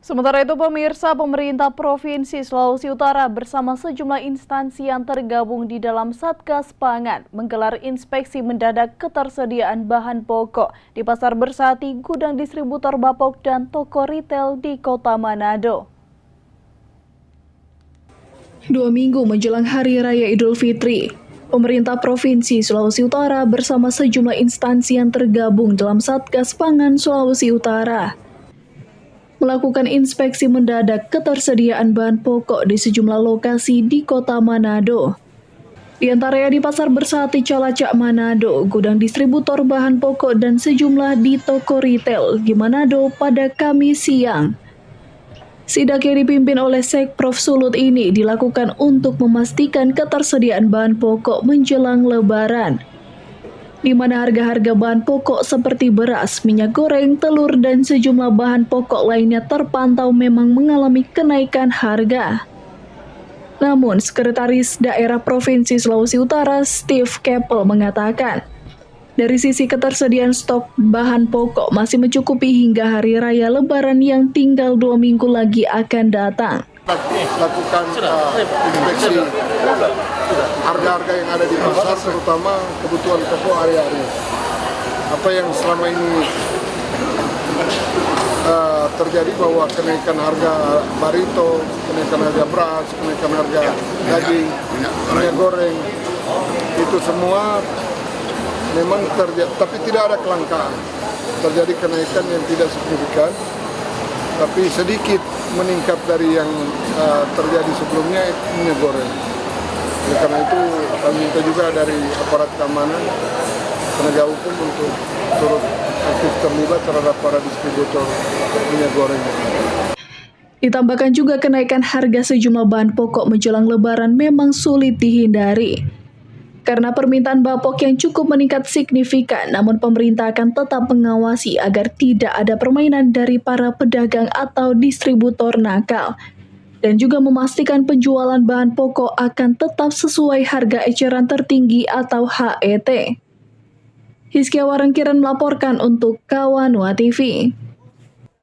Sementara itu, pemirsa, pemerintah Provinsi Sulawesi Utara bersama sejumlah instansi yang tergabung di dalam Satgas Pangan menggelar inspeksi mendadak ketersediaan bahan pokok di Pasar Bersati, gudang distributor Bapok, dan toko retail di Kota Manado. 2 minggu menjelang Hari Raya Idul Fitri, pemerintah Provinsi Sulawesi Utara bersama sejumlah instansi yang tergabung dalam Satgas Pangan Sulawesi Utara melakukan inspeksi mendadak ketersediaan bahan pokok di sejumlah lokasi di Kota Manado. Di antaranya di Pasar Bersati Calacak Manado, gudang distributor bahan pokok, dan sejumlah di toko retail di Manado pada Kamis siang. Sidak yang dipimpin oleh Sekprov Sulut ini dilakukan untuk memastikan ketersediaan bahan pokok menjelang Lebaran, di mana harga-harga bahan pokok seperti beras, minyak goreng, telur, dan sejumlah bahan pokok lainnya terpantau memang mengalami kenaikan harga. Namun, Sekretaris Daerah Provinsi Sulawesi Utara, Steve Keppel, mengatakan, dari sisi ketersediaan stok bahan pokok masih mencukupi hingga Hari Raya Lebaran yang tinggal 2 minggu lagi akan datang. Lakukan inspeksi harga-harga yang ada di pasar, terutama kebutuhan pokok hari-hari. Apa yang selama ini terjadi bahwa kenaikan harga barito, kenaikan harga beras, kenaikan harga daging, minyak goreng, itu semua memang terjadi, tapi tidak ada kelangkaan. Terjadi kenaikan yang tidak signifikan, tapi sedikit meningkat dari yang terjadi sebelumnya, minyak goreng. Oleh karena itu kami minta juga dari aparat keamanan, penegak hukum untuk turut aktif terlibat terhadap para distributor minyak goreng. Ditambahkan juga kenaikan harga sejumlah bahan pokok menjelang Lebaran memang sulit dihindari. Karena permintaan Bapok yang cukup meningkat signifikan, namun pemerintah akan tetap mengawasi agar tidak ada permainan dari para pedagang atau distributor nakal, dan juga memastikan penjualan bahan pokok akan tetap sesuai harga eceran tertinggi atau HET. Hizkia Warengkiran melaporkan untuk Kawanua TV.